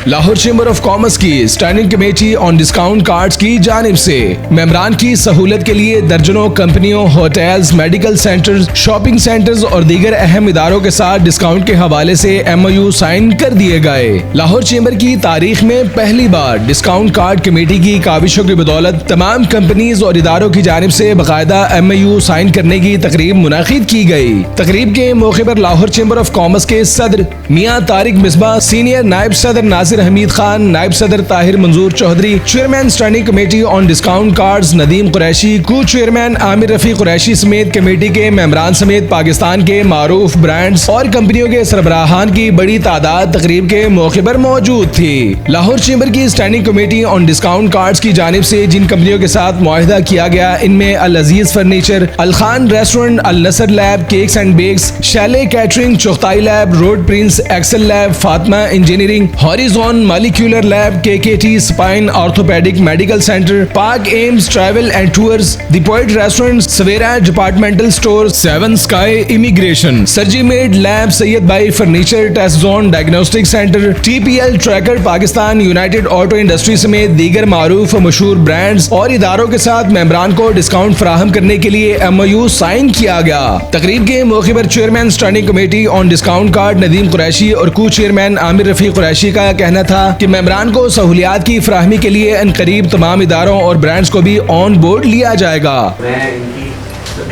Lahore chamber of commerce की standing committee on discount cards की जानिब से मेंबरान की सहूलत के लिए दर्जनों कंपनियों, hotels, medical centres, shopping centres और दीगर अहम इदारों के साथ डिस्काउंट के हवाले से MOU साइन कर दिए गए। लाहौर चेंबर की तारीख में पहली बार डिस्काउंट कार्ड कमेटी की काविशों की बदौलत तमाम कंपनीज और इदारों की जानिब से बाकायदा MOU साइन करने की तकरीब मुनाकिद की गई। तकरीब के मौके पर लाहौर चेंबर ऑफ कॉमर्स के सदर मियां तारिक मिसबा, सीनियर नायब सदर नासिर हमीद खान, नायब सदर Tahir Manzoor Chaudhry, chairman standing committee on discount cards Nadeem Qureshi, co chairman Aamir Rafi Qureshi समेत कमेटी के मेंबरान समेत पाकिस्तान के मारूफ ब्रांड्स और कंपनियों के सरबराहान की बड़ी तादाद तकरीब के मौके पर मौजूद थी। लाहौर चेंबर की standing committee on discount cards की जानिब से जिन कंपनियों के साथ मुआहिदा किया गया, इनमें Al Aziz furniture, Al Khan restaurant, Al Nasr lab cakes and bakes, chalet catering, Chughtai lab, road prince, Excel lab, Fatima engineering, horizon molecular lab, KKT spine orthopaedic medical centre, park एम्स travel and tours, the point restaurant, Savera departmental store, 7 sky immigration, Surgimed lab, Syed Bhai furniture, test zone diagnostic centre, TPL tracker Pakistan, united auto industry समेत दीगर मारूफ मशहूर brands और इदारों के साथ मेंबरान को discount फराहम करने के लिए MOU साइन किया गया। तकरीब के मौके पर chairman standing committee on discount card Nadeem Qureshi और को चेयरमैन आमिर रफी कुरैशी का कहना था कि मेंबरान को सहूलियात की फराहमी के लिए अनकरीब तमाम इदारों और ब्रांड्स को भी ऑन बोर्ड लिया जाएगा। मैं इनकी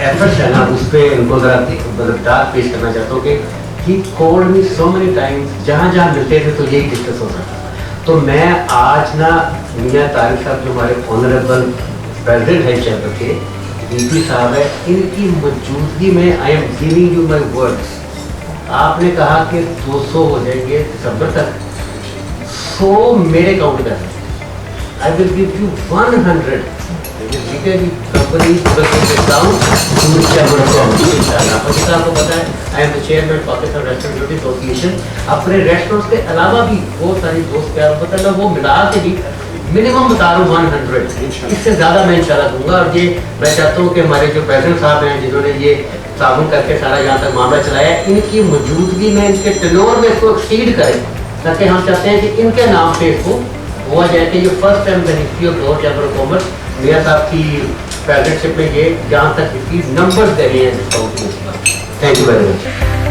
एफर्ट्स है ना उस पर इनको जरा पेश करना चाहता हूँ कि he called me so many times, जहाँ मिलते थे तो यही डिस्कस होता था। तो मैं आज ना मियां तारिक साहब जो हमारे ऑनरेबल प्रेसिडेंट है चैम्बर के, VP साहब है, इनकी मौजूदगी में I am giving you my words. आपने कहा कि 200 हो जाएंगे दिसंबर तक, 100 मेरे काउंट कर, I will give you 100 company आपको पता है I am the chairman Pakistan restaurant association. अपने रेस्टोरेंट्स के अलावा भी बहुत सारी दोस्त प्यार पता है वो मिला के भी मिनिमम बता रहा हूँ 100, इससे ज़्यादा मैं इंशाल्लाह दूंगा। और ये मैं चाहता हूँ कि हमारे जो प्रेसिडेंट साहब हैं जिन्होंने ये ताउन करके सारा यहाँ तक मामला चलाया, इनकी मौजूदगी में इनके टेन्योर में इसको एक्सीड करें, ताकि हम चाहते हैं कि इनके नाम पे इसको हुआ जाए कि ये first time the history of Lahore chamber of commerce मियां साहब की प्रेसिडेंटशिप में ये जहाँ तक इसकी नंबर्स दे रहे हैं discount. Thank you very much.